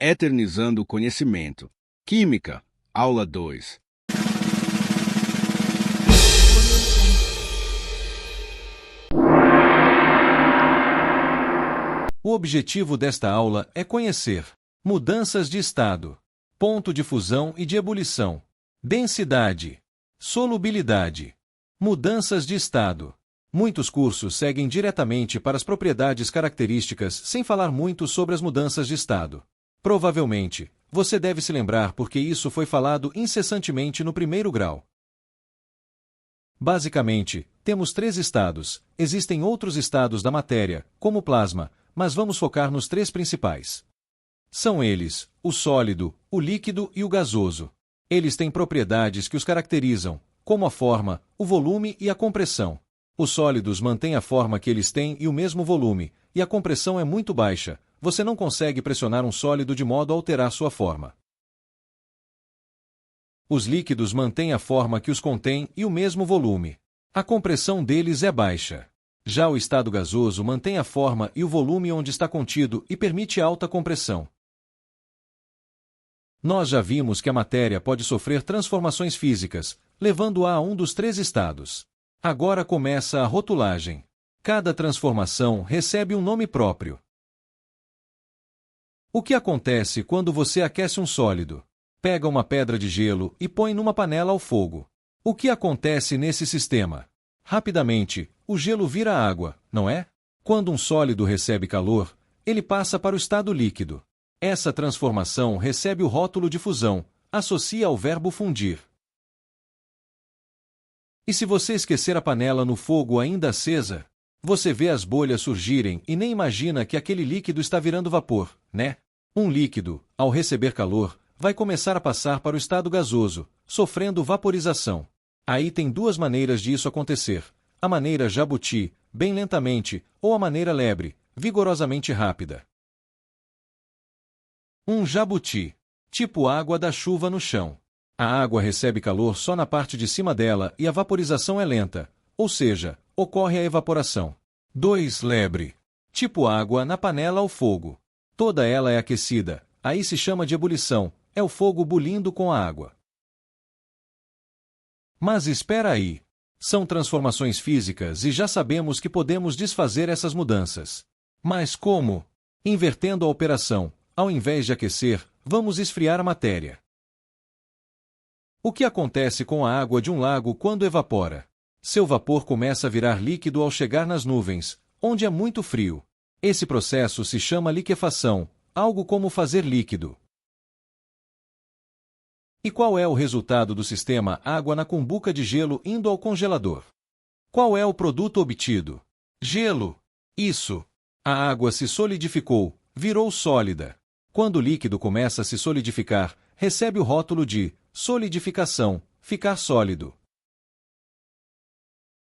Eternizando o conhecimento. Química, aula 2. O objetivo desta aula é conhecer mudanças de estado, ponto de fusão e de ebulição, densidade, solubilidade, mudanças de estado. Muitos cursos seguem diretamente para as propriedades características sem falar muito sobre as mudanças de estado. Provavelmente, você deve se lembrar porque isso foi falado incessantemente no primeiro grau. Basicamente, temos 3 estados. Existem outros estados da matéria, como o plasma, mas vamos focar nos 3 principais. São eles, o sólido, o líquido e o gasoso. Eles têm propriedades que os caracterizam, como a forma, o volume e a compressão. Os sólidos mantêm a forma que eles têm e o mesmo volume, e a compressão é muito baixa. Você não consegue pressionar um sólido de modo a alterar sua forma. Os líquidos mantêm a forma que os contém e o mesmo volume. A compressão deles é baixa. Já o estado gasoso mantém a forma e o volume onde está contido e permite alta compressão. Nós já vimos que a matéria pode sofrer transformações físicas, levando-a a um dos 3 estados. Agora começa a rotulagem. Cada transformação recebe um nome próprio. O que acontece quando você aquece um sólido? Pega uma pedra de gelo e põe numa panela ao fogo. O que acontece nesse sistema? Rapidamente, o gelo vira água, não é? Quando um sólido recebe calor, ele passa para o estado líquido. Essa transformação recebe o rótulo de fusão, associa ao verbo fundir. E se você esquecer a panela no fogo ainda acesa, você vê as bolhas surgirem e nem imagina que aquele líquido está virando vapor, né? Um líquido, ao receber calor, vai começar a passar para o estado gasoso, sofrendo vaporização. Aí tem 2 maneiras de isso acontecer: a maneira jabuti, bem lentamente, ou a maneira lebre, vigorosamente rápida. Um jabuti, tipo água da chuva no chão. A água recebe calor só na parte de cima dela e a vaporização é lenta, ou seja, ocorre a evaporação. 2 lebre, tipo água na panela ao fogo. Toda ela é aquecida, aí se chama de ebulição, é o fogo bulindo com a água. Mas espera aí. São transformações físicas e já sabemos que podemos desfazer essas mudanças. Mas como? Invertendo a operação, ao invés de aquecer, vamos esfriar a matéria. O que acontece com a água de um lago quando evapora? Seu vapor começa a virar líquido ao chegar nas nuvens, onde é muito frio. Esse processo se chama liquefação, algo como fazer líquido. E qual é o resultado do sistema água na cumbuca de gelo indo ao congelador? Qual é o produto obtido? Gelo. Isso. A água se solidificou, virou sólida. Quando o líquido começa a se solidificar, recebe o rótulo de solidificação, ficar sólido.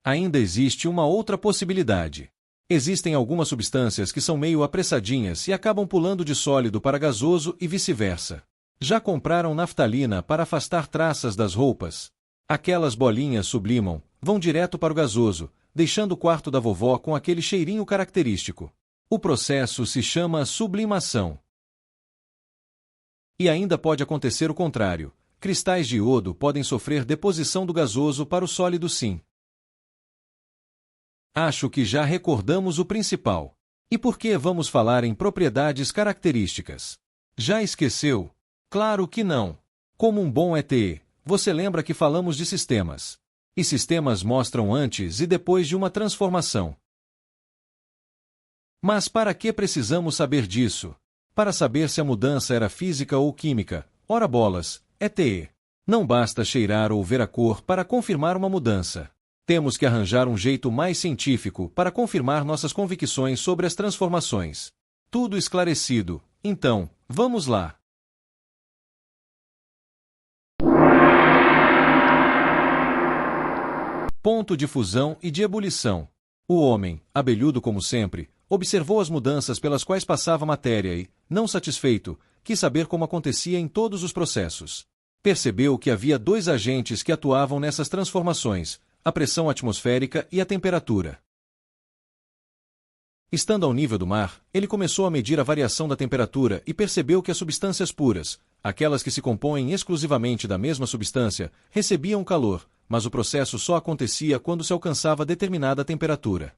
Ainda existe uma outra possibilidade. Existem algumas substâncias que são meio apressadinhas e acabam pulando de sólido para gasoso e vice-versa. Já compraram naftalina para afastar traças das roupas? Aquelas bolinhas sublimam, vão direto para o gasoso, deixando o quarto da vovó com aquele cheirinho característico. O processo se chama sublimação. E ainda pode acontecer o contrário. Cristais de iodo podem sofrer deposição do gasoso para o sólido sim. Acho que já recordamos o principal. E por que vamos falar em propriedades características? Já esqueceu? Claro que não. Como um bom ET, você lembra que falamos de sistemas. E sistemas mostram antes e depois de uma transformação. Mas para que precisamos saber disso? Para saber se a mudança era física ou química. Ora bolas, ET. Não basta cheirar ou ver a cor para confirmar uma mudança. Temos que arranjar um jeito mais científico para confirmar nossas convicções sobre as transformações. Tudo esclarecido, então, vamos lá. Ponto de fusão e de ebulição. O homem, abelhudo como sempre, observou as mudanças pelas quais passava a matéria e, não satisfeito, quis saber como acontecia em todos os processos. Percebeu que havia 2 agentes que atuavam nessas transformações: a pressão atmosférica e a temperatura. Estando ao nível do mar, ele começou a medir a variação da temperatura e percebeu que as substâncias puras, aquelas que se compõem exclusivamente da mesma substância, recebiam calor, mas o processo só acontecia quando se alcançava determinada temperatura.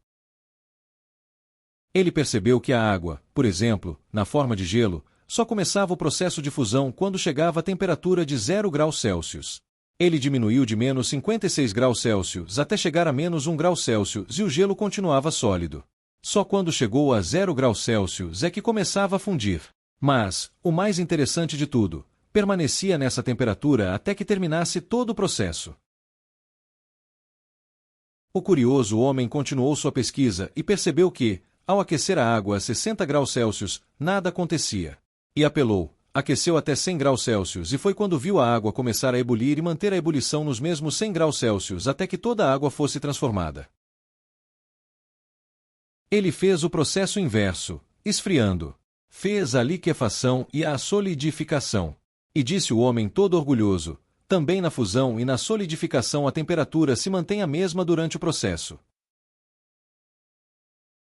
Ele percebeu que a água, por exemplo, na forma de gelo, só começava o processo de fusão quando chegava a temperatura de 0 graus Celsius. Ele diminuiu de menos 56 graus Celsius até chegar a menos 1 grau Celsius e o gelo continuava sólido. Só quando chegou a 0 graus Celsius é que começava a fundir. Mas, o mais interessante de tudo, permanecia nessa temperatura até que terminasse todo o processo. O curioso homem continuou sua pesquisa e percebeu que, ao aquecer a água a 60 graus Celsius, nada acontecia. E apelou, aqueceu até 100 graus Celsius e foi quando viu a água começar a ebulir e manter a ebulição nos mesmos 100 graus Celsius até que toda a água fosse transformada. Ele fez o processo inverso, esfriando. Fez a liquefação e a solidificação. E disse o homem todo orgulhoso, também na fusão e na solidificação a temperatura se mantém a mesma durante o processo.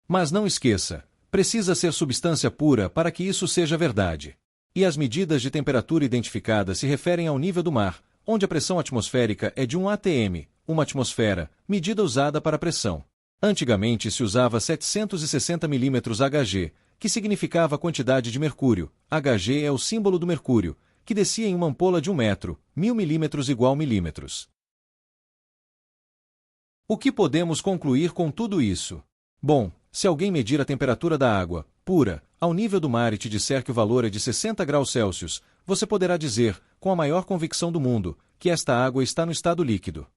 Mas não esqueça, precisa ser substância pura para que isso seja verdade. E as medidas de temperatura identificadas se referem ao nível do mar, onde a pressão atmosférica é de 1 atm, uma atmosfera, medida usada para pressão. Antigamente se usava 760 mm Hg, que significava a quantidade de mercúrio. Hg é o símbolo do mercúrio, que descia em uma ampola de 1 metro, 1000 mm igual milímetros. O que podemos concluir com tudo isso? Bom, se alguém medir a temperatura da água, pura, ao nível do mar e te disser que o valor é de 60 graus Celsius, você poderá dizer, com a maior convicção do mundo, que esta água está no estado líquido.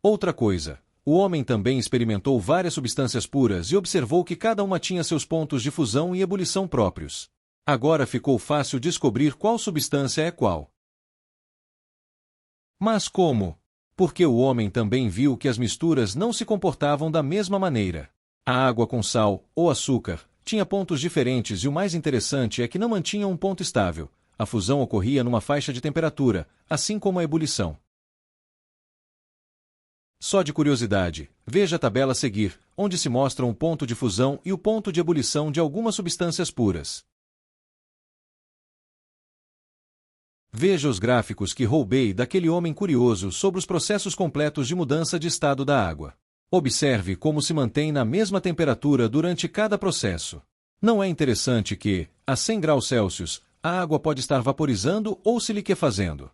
Outra coisa. O homem também experimentou várias substâncias puras e observou que cada uma tinha seus pontos de fusão e ebulição próprios. Agora ficou fácil descobrir qual substância é qual. Mas como? Porque o homem também viu que as misturas não se comportavam da mesma maneira. A água com sal, ou açúcar, tinha pontos diferentes e o mais interessante é que não mantinham um ponto estável. A fusão ocorria numa faixa de temperatura, assim como a ebulição. Só de curiosidade, veja a tabela a seguir, onde se mostram o ponto de fusão e o ponto de ebulição de algumas substâncias puras. Veja os gráficos que roubei daquele homem curioso sobre os processos completos de mudança de estado da água. Observe como se mantém na mesma temperatura durante cada processo. Não é interessante que, a 100 graus Celsius, a água pode estar vaporizando ou se liquefazendo.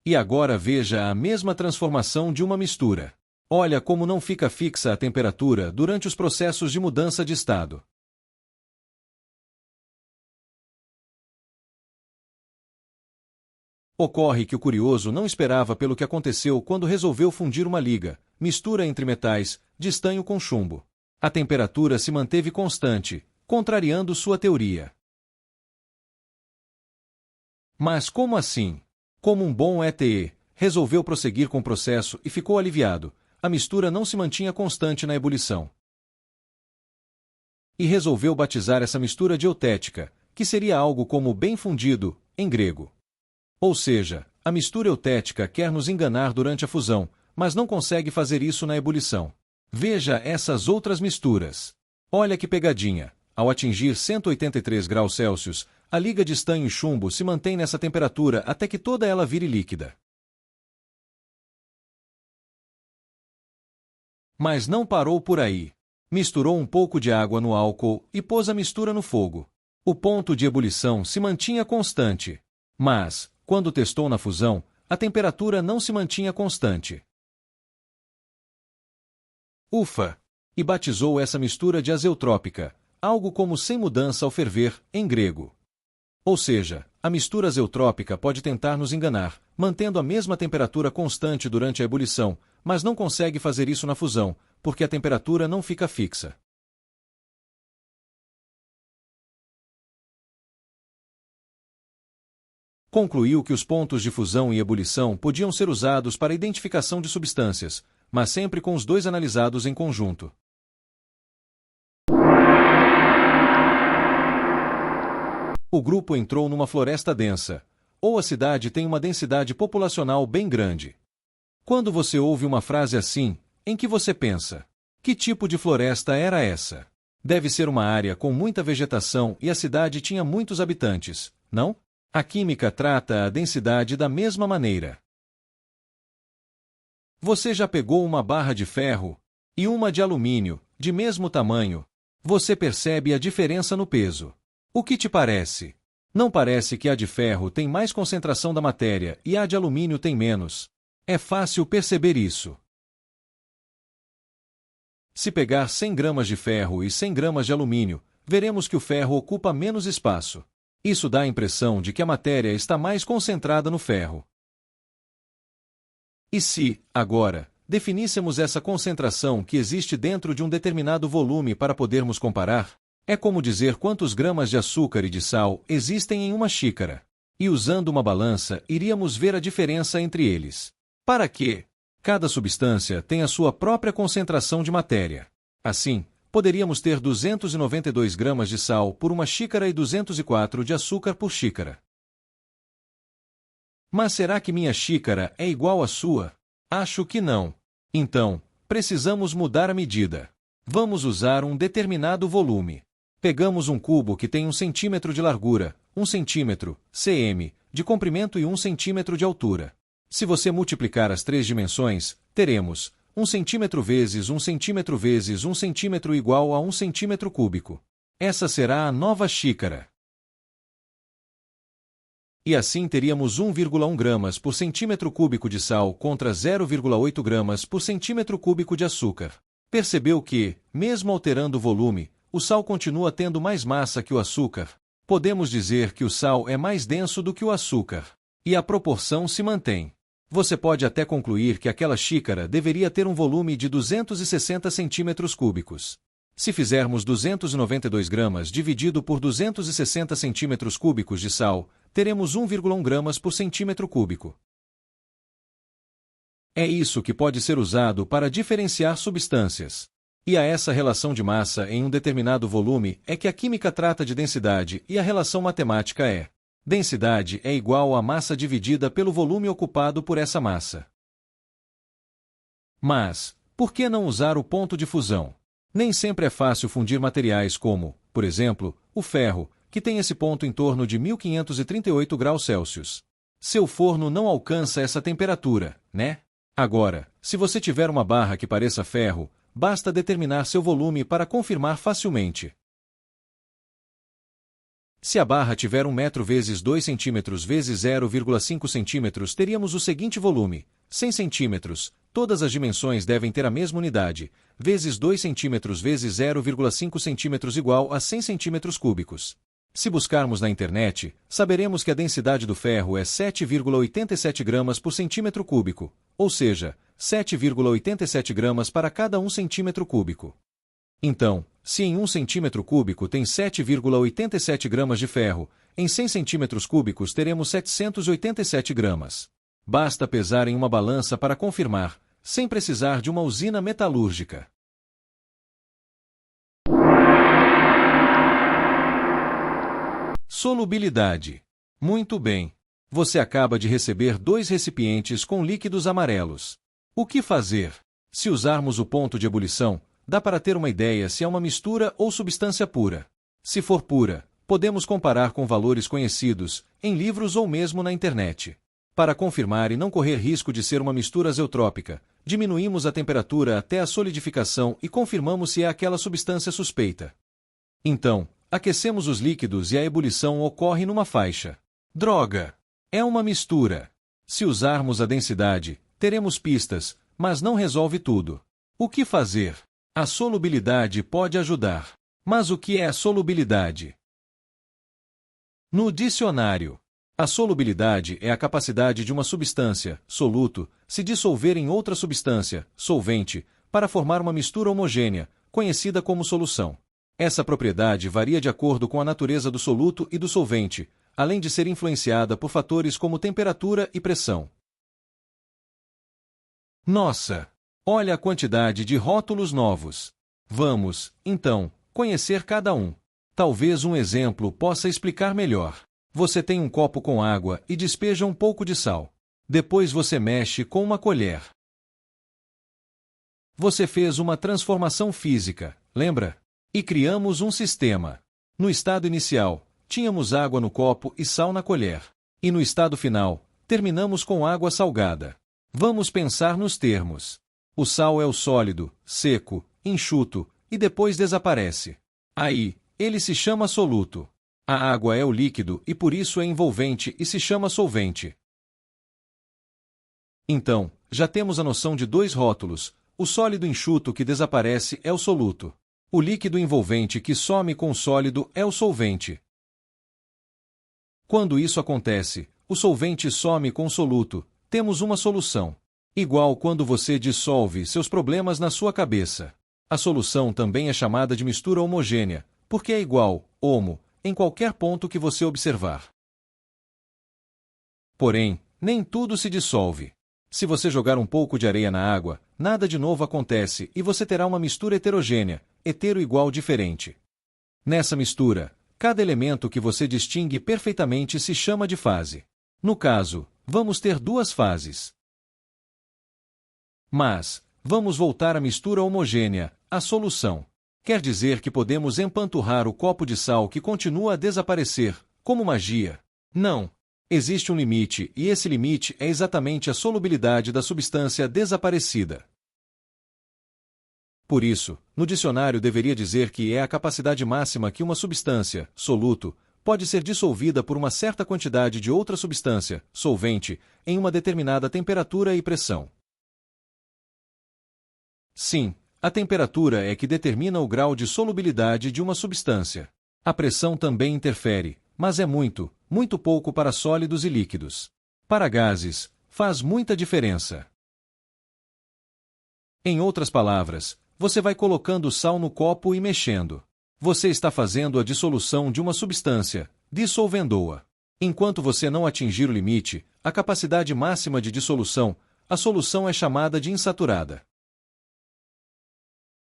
E agora veja a mesma transformação de uma mistura. Olha como não fica fixa a temperatura durante os processos de mudança de estado. Ocorre que o curioso não esperava pelo que aconteceu quando resolveu fundir uma liga, mistura entre metais, de estanho com chumbo. A temperatura se manteve constante, contrariando sua teoria. Mas como assim? Como um bom ETE, resolveu prosseguir com o processo e ficou aliviado. A mistura não se mantinha constante na ebulição. E resolveu batizar essa mistura de eutética, que seria algo como bem fundido, em grego. Ou seja, a mistura eutética quer nos enganar durante a fusão, mas não consegue fazer isso na ebulição. Veja essas outras misturas. Olha que pegadinha. Ao atingir 183 graus Celsius, a liga de estanho e chumbo se mantém nessa temperatura até que toda ela vire líquida. Mas não parou por aí. Misturou um pouco de água no álcool e pôs a mistura no fogo. O ponto de ebulição se mantinha constante. Mas, quando testou na fusão, a temperatura não se mantinha constante. Ufa! E batizou essa mistura de azeutrópica, algo como sem mudança ao ferver, em grego. Ou seja, a mistura azeutrópica pode tentar nos enganar, mantendo a mesma temperatura constante durante a ebulição, mas não consegue fazer isso na fusão, porque a temperatura não fica fixa. Concluiu que os pontos de fusão e ebulição podiam ser usados para a identificação de substâncias, mas sempre com os dois analisados em conjunto. O grupo entrou numa floresta densa, ou a cidade tem uma densidade populacional bem grande. Quando você ouve uma frase assim, em que você pensa? Que tipo de floresta era essa? Deve ser uma área com muita vegetação e a cidade tinha muitos habitantes, não? A química trata a densidade da mesma maneira. Você já pegou uma barra de ferro e uma de alumínio, de mesmo tamanho? Você percebe a diferença no peso. O que te parece? Não parece que a de ferro tem mais concentração da matéria e a de alumínio tem menos? É fácil perceber isso. Se pegar 100 gramas de ferro e 100 gramas de alumínio, veremos que o ferro ocupa menos espaço. Isso dá a impressão de que a matéria está mais concentrada no ferro. E se, agora, definíssemos essa concentração que existe dentro de um determinado volume para podermos comparar? É como dizer quantos gramas de açúcar e de sal existem em uma xícara. E usando uma balança, iríamos ver a diferença entre eles. Para quê? Cada substância tem a sua própria concentração de matéria. Assim, poderíamos ter 292 gramas de sal por uma xícara e 204 de açúcar por xícara. Mas será que minha xícara é igual à sua? Acho que não. Então, precisamos mudar a medida. Vamos usar um determinado volume. Pegamos um cubo que tem 1 centímetro de largura, 1 centímetro, cm, de comprimento e 1 centímetro de altura. Se você multiplicar as três dimensões, teremos 1 centímetro vezes 1 centímetro vezes 1 centímetro igual a 1 centímetro cúbico. Essa será a nova xícara. E assim teríamos 1,1 gramas por centímetro cúbico de sal contra 0,8 gramas por centímetro cúbico de açúcar. Percebeu que, mesmo alterando o volume, o sal continua tendo mais massa que o açúcar? Podemos dizer que o sal é mais denso do que o açúcar. E a proporção se mantém. Você pode até concluir que aquela xícara deveria ter um volume de 260 centímetros cúbicos. Se fizermos 292 gramas dividido por 260 centímetros cúbicos de sal, teremos 1,1 gramas por centímetro cúbico. É isso que pode ser usado para diferenciar substâncias. E a essa relação de massa em um determinado volume é que a química trata de densidade e a relação matemática é: densidade é igual à massa dividida pelo volume ocupado por essa massa. Mas, por que não usar o ponto de fusão? Nem sempre é fácil fundir materiais como, por exemplo, o ferro, que tem esse ponto em torno de 1538 graus Celsius. Seu forno não alcança essa temperatura, né? Agora, se você tiver uma barra que pareça ferro, basta determinar seu volume para confirmar facilmente. Se a barra tiver 1 metro vezes 2 centímetros vezes 0,5 centímetros, teríamos o seguinte volume: 100 centímetros, todas as dimensões devem ter a mesma unidade, vezes 2 centímetros vezes 0,5 centímetros igual a 100 centímetros cúbicos. Se buscarmos na internet, saberemos que a densidade do ferro é 7,87 gramas por centímetro cúbico, ou seja, 7,87 gramas para cada 1 centímetro cúbico. Então, se em 1 centímetro cúbico tem 7,87 gramas de ferro, em 100 centímetros cúbicos teremos 787 gramas. Basta pesar em uma balança para confirmar, sem precisar de uma usina metalúrgica. Solubilidade. Muito bem. Você acaba de receber 2 recipientes com líquidos amarelos. O que fazer? Se usarmos o ponto de ebulição, dá para ter uma ideia se é uma mistura ou substância pura. Se for pura, podemos comparar com valores conhecidos, em livros ou mesmo na internet. Para confirmar e não correr risco de ser uma mistura azeotrópica, diminuímos a temperatura até a solidificação e confirmamos se é aquela substância suspeita. Então, aquecemos os líquidos e a ebulição ocorre numa faixa. Droga! É uma mistura. Se usarmos a densidade, teremos pistas, mas não resolve tudo. O que fazer? A solubilidade pode ajudar. Mas o que é a solubilidade? No dicionário, a solubilidade é a capacidade de uma substância, soluto, se dissolver em outra substância, solvente, para formar uma mistura homogênea, conhecida como solução. Essa propriedade varia de acordo com a natureza do soluto e do solvente, além de ser influenciada por fatores como temperatura e pressão. Nossa! Olha a quantidade de rótulos novos. Vamos, então, conhecer cada um. Talvez um exemplo possa explicar melhor. Você tem um copo com água e despeja um pouco de sal. Depois você mexe com uma colher. Você fez uma transformação física, lembra? E criamos um sistema. No estado inicial, tínhamos água no copo e sal na colher. E no estado final, terminamos com água salgada. Vamos pensar nos termos. O sal é o sólido, seco, enxuto, e depois desaparece. Aí, ele se chama soluto. A água é o líquido e por isso é envolvente e se chama solvente. Então, já temos a noção de dois rótulos. O sólido enxuto que desaparece é o soluto. O líquido envolvente que some com o sólido é o solvente. Quando isso acontece, o solvente some com o soluto, temos uma solução. Igual quando você dissolve seus problemas na sua cabeça. A solução também é chamada de mistura homogênea, porque é igual, homo, em qualquer ponto que você observar. Porém, nem tudo se dissolve. Se você jogar um pouco de areia na água, nada de novo acontece e você terá uma mistura heterogênea, hetero igual diferente. Nessa mistura, cada elemento que você distingue perfeitamente se chama de fase. No caso, vamos ter duas fases. Mas, vamos voltar à mistura homogênea, a solução. Quer dizer que podemos empanturrar o copo de sal que continua a desaparecer, como magia? Não. Existe um limite e esse limite é exatamente a solubilidade da substância desaparecida. Por isso, no dicionário deveria dizer que é a capacidade máxima que uma substância, soluto, pode ser dissolvida por uma certa quantidade de outra substância, solvente, em uma determinada temperatura e pressão. Sim, a temperatura é que determina o grau de solubilidade de uma substância. A pressão também interfere, mas é muito, muito pouco para sólidos e líquidos. Para gases, faz muita diferença. Em outras palavras, você vai colocando sal no copo e mexendo. Você está fazendo a dissolução de uma substância, dissolvendo-a. Enquanto você não atingir o limite, a capacidade máxima de dissolução, a solução é chamada de insaturada.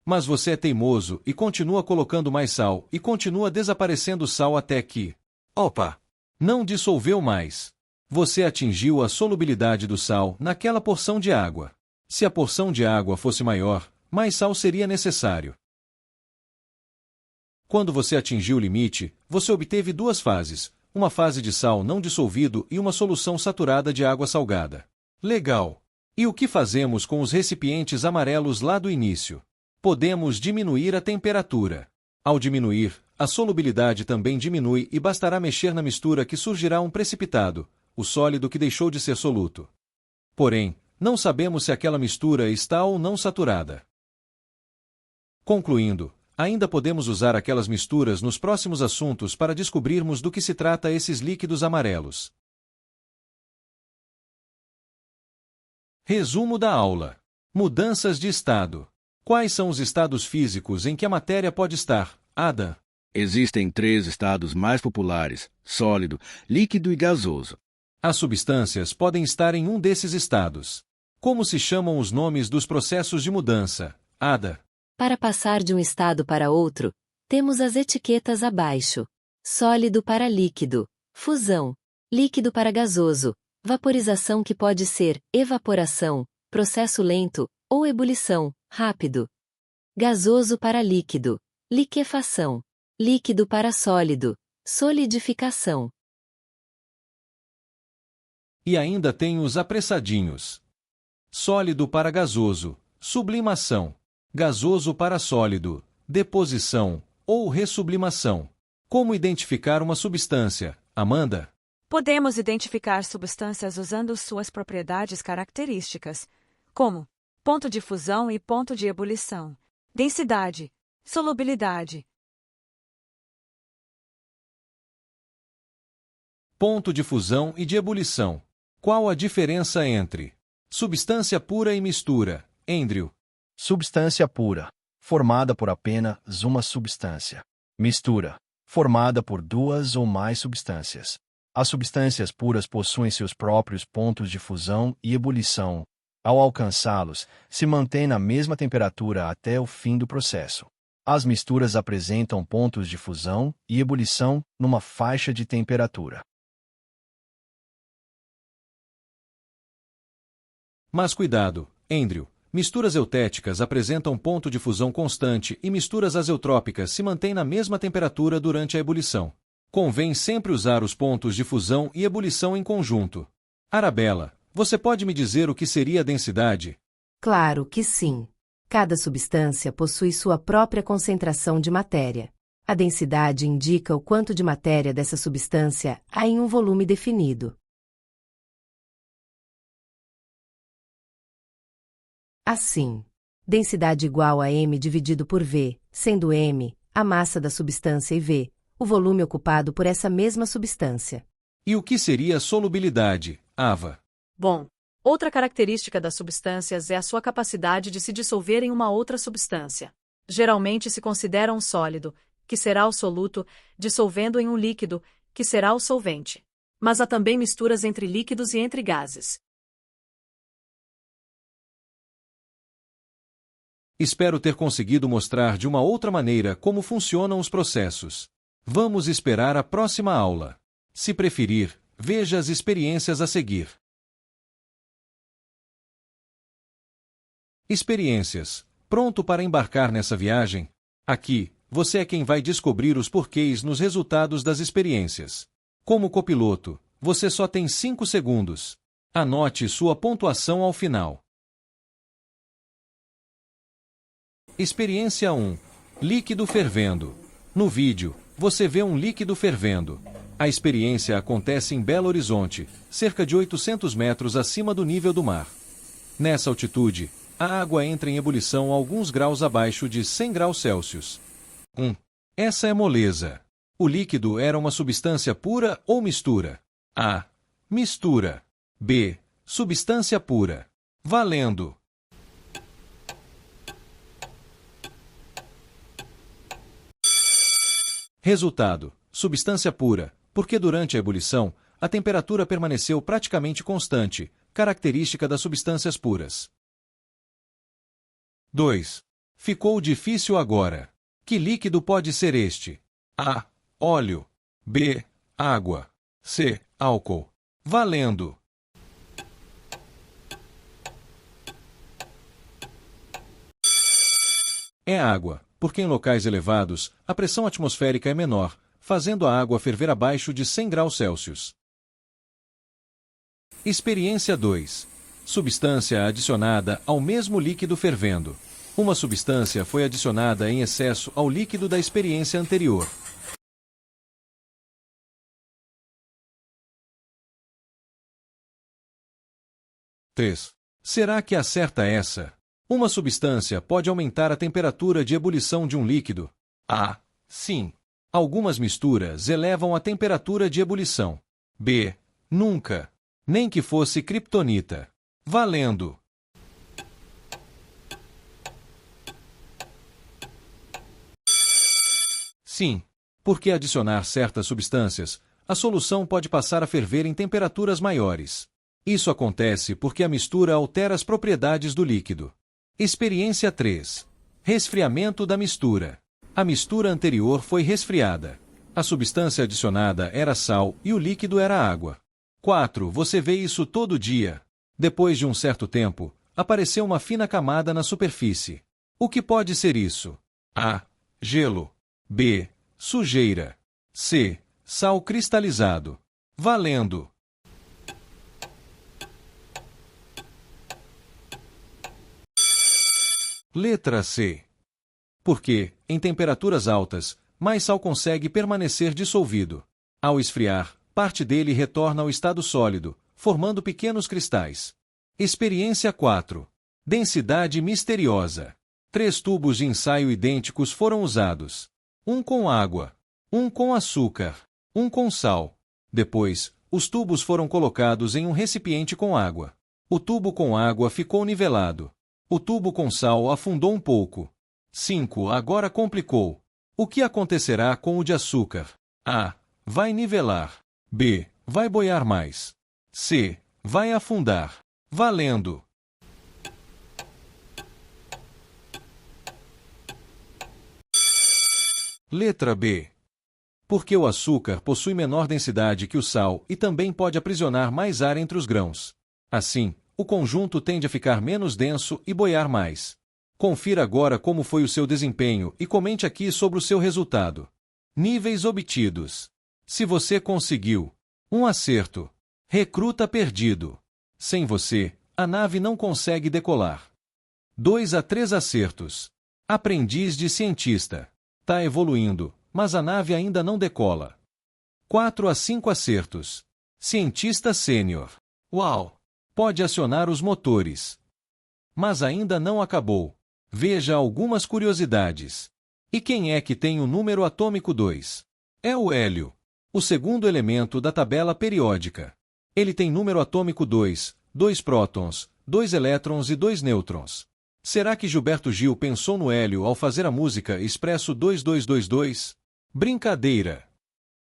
Mas você é teimoso e continua colocando mais sal e continua desaparecendo sal até que... Opa! Não dissolveu mais. Você atingiu a solubilidade do sal naquela porção de água. Se a porção de água fosse maior, mais sal seria necessário. Quando você atingiu o limite, você obteve duas fases, uma fase de sal não dissolvido e uma solução saturada de água salgada. Legal! E o que fazemos com os recipientes amarelos lá do início? Podemos diminuir a temperatura. Ao diminuir, a solubilidade também diminui e bastará mexer na mistura que surgirá um precipitado, o sólido que deixou de ser soluto. Porém, não sabemos se aquela mistura está ou não saturada. Concluindo, ainda podemos usar aquelas misturas nos próximos assuntos para descobrirmos do que se trata esses líquidos amarelos. Resumo da aula. Mudanças de estado. Quais são os estados físicos em que a matéria pode estar, Adam? Existem 3 estados mais populares: sólido, líquido e gasoso. As substâncias podem estar em um desses estados. Como se chamam os nomes dos processos de mudança, Ada? Para passar de um estado para outro, temos as etiquetas abaixo. Sólido para líquido, fusão. Líquido para gasoso, vaporização que pode ser evaporação, processo lento, ou ebulição, rápido. Gasoso para líquido, liquefação. Líquido para sólido, solidificação. E ainda tem os apressadinhos. Sólido para gasoso, sublimação. Gasoso para sólido, deposição, ou ressublimação. Como identificar uma substância, Amanda? Podemos identificar substâncias usando suas propriedades características, como ponto de fusão e ponto de ebulição, densidade, solubilidade. Ponto de fusão e de ebulição. Qual a diferença entre substância pura e mistura, Andrew? Substância pura, formada por apenas uma substância. Mistura, formada por 2 ou mais substâncias. As substâncias puras possuem seus próprios pontos de fusão e ebulição. Ao alcançá-los, se mantém na mesma temperatura até o fim do processo. As misturas apresentam pontos de fusão e ebulição numa faixa de temperatura. Mas cuidado, Andrew. Misturas eutéticas apresentam ponto de fusão constante e misturas azeotrópicas se mantêm na mesma temperatura durante a ebulição. Convém sempre usar os pontos de fusão e ebulição em conjunto. Arabella, você pode me dizer o que seria a densidade? Claro que sim. Cada substância possui sua própria concentração de matéria. A densidade indica o quanto de matéria dessa substância há em um volume definido. Assim, densidade igual a m dividido por v, sendo m a massa da substância e v o volume ocupado por essa mesma substância. E o que seria solubilidade, Ava? Bom, outra característica das substâncias é a sua capacidade de se dissolver em uma outra substância. Geralmente se considera um sólido, que será o soluto, dissolvendo em um líquido, que será o solvente. Mas há também misturas entre líquidos e entre gases. Espero ter conseguido mostrar de uma outra maneira como funcionam os processos. Vamos esperar a próxima aula. Se preferir, veja as experiências a seguir. Experiências. Pronto para embarcar nessa viagem? Aqui, você é quem vai descobrir os porquês nos resultados das experiências. Como copiloto, você só tem 5 segundos. Anote sua pontuação ao final. Experiência 1. Líquido fervendo. No vídeo, você vê um líquido fervendo. A experiência acontece em Belo Horizonte, cerca de 800 metros acima do nível do mar. Nessa altitude, a água entra em ebulição a alguns graus abaixo de 100 graus Celsius. 1. Essa é moleza. O líquido era uma substância pura ou mistura? A. Mistura. B. Substância pura. Valendo. Resultado: substância pura, porque durante a ebulição, a temperatura permaneceu praticamente constante, característica das substâncias puras. 2. Ficou difícil agora. Que líquido pode ser este? A. Óleo. B. Água. C. Álcool. Valendo. É água, porque em locais elevados, a pressão atmosférica é menor, fazendo a água ferver abaixo de 100 graus Celsius. Experiência 2. Substância adicionada ao mesmo líquido fervendo. Uma substância foi adicionada em excesso ao líquido da experiência anterior. Será que acerta essa? Uma substância pode aumentar a temperatura de ebulição de um líquido? A. Sim. Algumas misturas elevam a temperatura de ebulição. B. Nunca. Nem que fosse criptonita. Valendo. Sim. Porque adicionar certas substâncias, a solução pode passar a ferver em temperaturas maiores. Isso acontece porque a mistura altera as propriedades do líquido. Experiência 3. Resfriamento da mistura. A mistura anterior foi resfriada. A substância adicionada era sal e o líquido era água. 4. Você vê isso todo dia. Depois de um certo tempo, apareceu uma fina camada na superfície. O que pode ser isso? A. Gelo. B. Sujeira. C. Sal cristalizado. Valendo. Letra C. Porque, em temperaturas altas, mais sal consegue permanecer dissolvido. Ao esfriar, parte dele retorna ao estado sólido, formando pequenos cristais. Experiência 4. Densidade misteriosa. 3 tubos de ensaio idênticos foram usados. Um com água, um com açúcar, um com sal. Depois, os tubos foram colocados em um recipiente com água. O tubo com água ficou nivelado. O tubo com sal afundou um pouco. 5. Agora complicou. O que acontecerá com o de açúcar? A. Vai nivelar. B. Vai boiar mais. C. Vai afundar. Valendo. Letra B. Porque o açúcar possui menor densidade que o sal e também pode aprisionar mais ar entre os grãos. Assim, o conjunto tende a ficar menos denso e boiar mais. Confira agora como foi o seu desempenho e comente aqui sobre o seu resultado. Níveis obtidos. Se você conseguiu 1 acerto, recruta perdido. Sem você, a nave não consegue decolar. 2 a 3 acertos. Aprendiz de cientista. Tá evoluindo, mas a nave ainda não decola. 4 a 5 acertos. Cientista sênior. Uau! Pode acionar os motores. Mas ainda não acabou. Veja algumas curiosidades. E quem é que tem o número atômico 2? É o hélio, o segundo elemento da tabela periódica. Ele tem número atômico 2, 2 prótons, 2 elétrons e 2 nêutrons. Será que Gilberto Gil pensou no hélio ao fazer a música Expresso 2222? Brincadeira!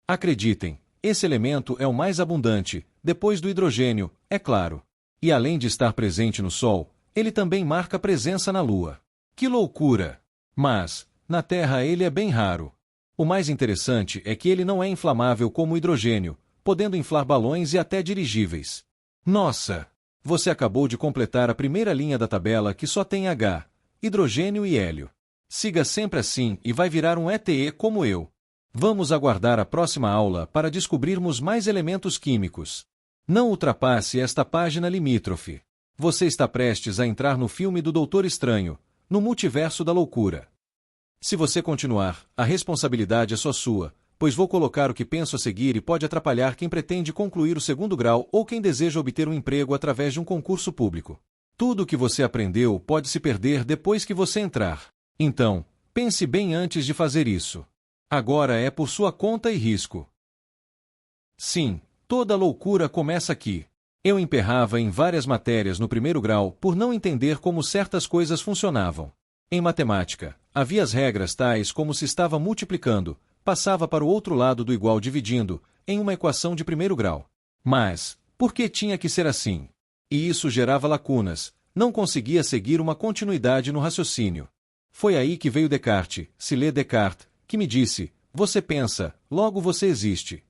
Acreditem, esse elemento é o mais abundante, depois do hidrogênio, é claro. E além de estar presente no Sol, ele também marca presença na Lua. Que loucura! Mas, na Terra ele é bem raro. O mais interessante é que ele não é inflamável como o hidrogênio, podendo inflar balões e até dirigíveis. Nossa! Você acabou de completar a primeira linha da tabela que só tem H, hidrogênio e hélio. Siga sempre assim e vai virar um ETE como eu. Vamos aguardar a próxima aula para descobrirmos mais elementos químicos. Não ultrapasse esta página limítrofe. Você está prestes a entrar no filme do Doutor Estranho, no multiverso da loucura. Se você continuar, a responsabilidade é só sua, pois vou colocar o que penso a seguir e pode atrapalhar quem pretende concluir o 2º grau ou quem deseja obter um emprego através de um concurso público. Tudo o que você aprendeu pode se perder depois que você entrar. Então, pense bem antes de fazer isso. Agora é por sua conta e risco. Sim, toda loucura começa aqui. Eu emperrava em várias matérias no 1º grau por não entender como certas coisas funcionavam. Em matemática, havia as regras tais como se estava multiplicando, passava para o outro lado do igual dividindo, em uma equação de 1º grau. Mas, por que tinha que ser assim? E isso gerava lacunas, não conseguia seguir uma continuidade no raciocínio. Foi aí que veio Descartes, se lê Descartes, que me disse, você pensa, logo você existe.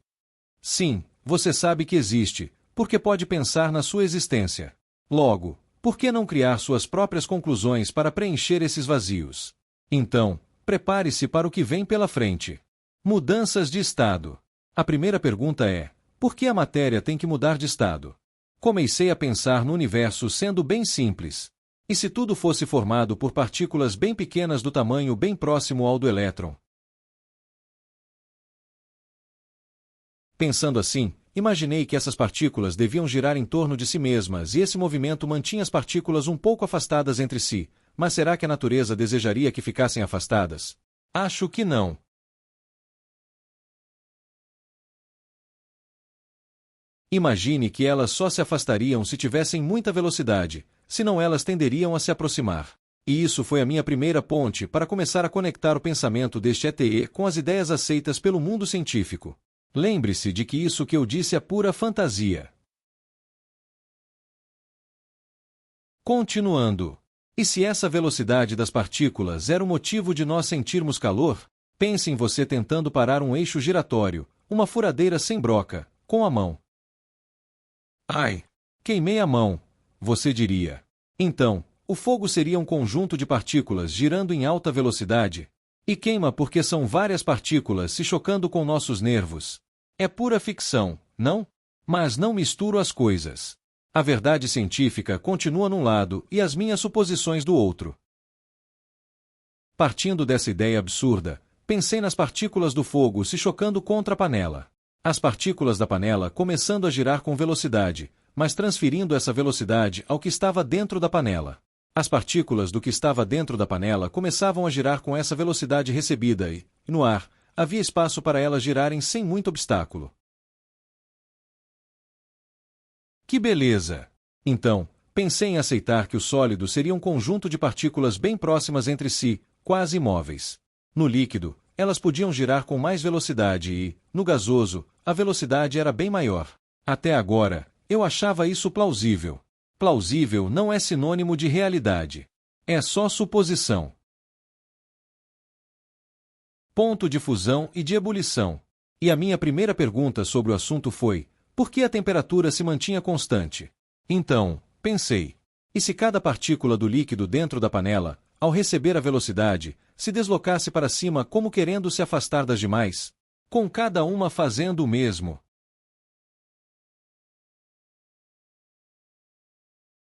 Sim, você sabe que existe, porque pode pensar na sua existência. Logo, por que não criar suas próprias conclusões para preencher esses vazios? Então, prepare-se para o que vem pela frente. Mudanças de estado. A primeira pergunta é, por que a matéria tem que mudar de estado? Comecei a pensar no universo sendo bem simples. E se tudo fosse formado por partículas bem pequenas do tamanho bem próximo ao do elétron? Pensando assim, imaginei que essas partículas deviam girar em torno de si mesmas e esse movimento mantinha as partículas um pouco afastadas entre si, mas será que a natureza desejaria que ficassem afastadas? Acho que não. Imagine que elas só se afastariam se tivessem muita velocidade, senão elas tenderiam a se aproximar. E isso foi a minha primeira ponte para começar a conectar o pensamento deste ETE com as ideias aceitas pelo mundo científico. Lembre-se de que isso que eu disse é pura fantasia. Continuando. E se essa velocidade das partículas era o motivo de nós sentirmos calor? Pense em você tentando parar um eixo giratório, uma furadeira sem broca, com a mão. Ai, queimei a mão, você diria. Então, o fogo seria um conjunto de partículas girando em alta velocidade. E queima porque são várias partículas se chocando com nossos nervos. É pura ficção, não? Mas não misturo as coisas. A verdade científica continua num lado e as minhas suposições do outro. Partindo dessa ideia absurda, pensei nas partículas do fogo se chocando contra a panela. As partículas da panela começando a girar com velocidade, mas transferindo essa velocidade ao que estava dentro da panela. As partículas do que estava dentro da panela começavam a girar com essa velocidade recebida e, no ar, havia espaço para elas girarem sem muito obstáculo. Que beleza! Então, pensei em aceitar que o sólido seria um conjunto de partículas bem próximas entre si, quase imóveis. No líquido, elas podiam girar com mais velocidade e, no gasoso, a velocidade era bem maior. Até agora, eu achava isso plausível. Plausível não é sinônimo de realidade. É só suposição. ponto de fusão e de ebulição. E a minha primeira pergunta sobre o assunto foi: por que a temperatura se mantinha constante? Então, pensei, e se cada partícula do líquido dentro da panela, ao receber a velocidade, se deslocasse para cima como querendo se afastar das demais? Com cada uma fazendo o mesmo.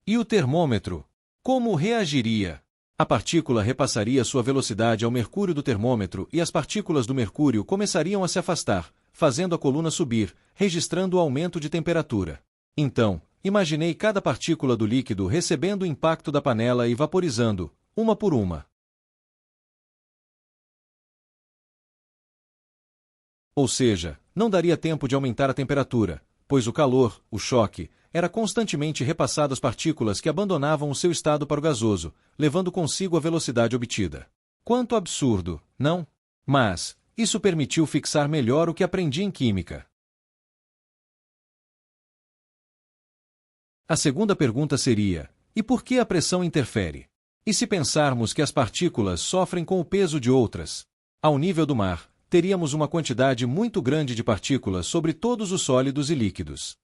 E o termômetro? Como reagiria? A partícula repassaria sua velocidade ao mercúrio do termômetro e as partículas do mercúrio começariam a se afastar, fazendo a coluna subir, registrando o aumento de temperatura. Então, imaginei cada partícula do líquido recebendo o impacto da panela e vaporizando, uma por uma. Ou seja, não daria tempo de aumentar a temperatura, pois o calor, o choque, era constantemente repassado às partículas que abandonavam o seu estado para o gasoso, levando consigo a velocidade obtida. Quanto absurdo, não? Mas, isso permitiu fixar melhor o que aprendi em química. A segunda pergunta seria: e por que a pressão interfere? E se pensarmos que as partículas sofrem com o peso de outras? Ao nível do mar, teríamos uma quantidade muito grande de partículas sobre todos os sólidos e líquidos.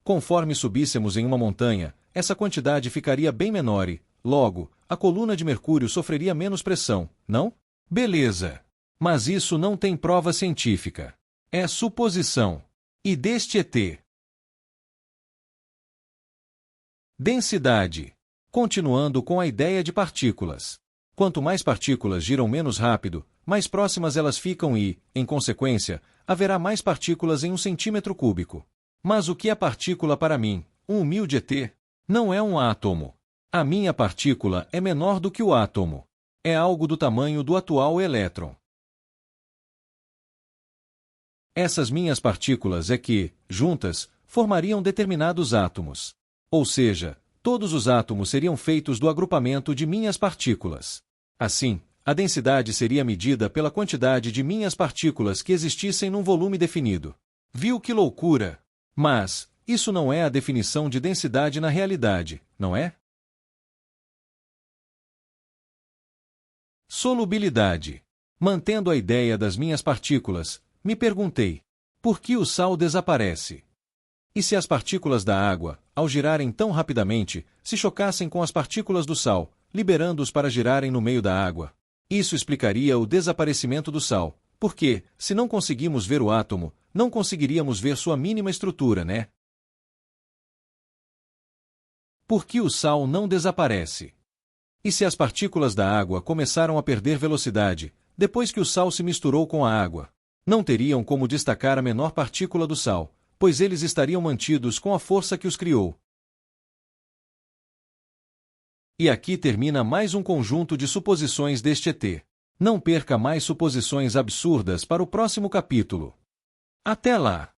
Conforme subíssemos em uma montanha, essa quantidade ficaria bem menor e, logo, a coluna de mercúrio sofreria menos pressão, não? Beleza! Mas isso não tem prova científica. É suposição. E deste ET? Densidade. Continuando com a ideia de partículas. Quanto mais partículas giram menos rápido, mais próximas elas ficam e, em consequência, haverá mais partículas em 1 centímetro cúbico. Mas o que é partícula para mim, um humilde ET? Não é um átomo. A minha partícula é menor do que o átomo. É algo do tamanho do atual elétron. Essas minhas partículas é que, juntas, formariam determinados átomos. Ou seja, todos os átomos seriam feitos do agrupamento de minhas partículas. Assim, a densidade seria medida pela quantidade de minhas partículas que existissem num volume definido. Viu que loucura? Mas, isso não é a definição de densidade na realidade, não é? Solubilidade. Mantendo a ideia das minhas partículas, me perguntei: por que o sal desaparece? E se as partículas da água, ao girarem tão rapidamente, se chocassem com as partículas do sal, liberando-os para girarem no meio da água? Isso explicaria o desaparecimento do sal, porque, se não conseguimos ver o átomo, não conseguiríamos ver sua mínima estrutura, né? Por que o sal não desaparece? E se as partículas da água começaram a perder velocidade, depois que o sal se misturou com a água? Não teriam como destacar a menor partícula do sal, pois eles estariam mantidos com a força que os criou. E aqui termina mais um conjunto de suposições deste ET. Não perca mais suposições absurdas para o próximo capítulo. Até lá!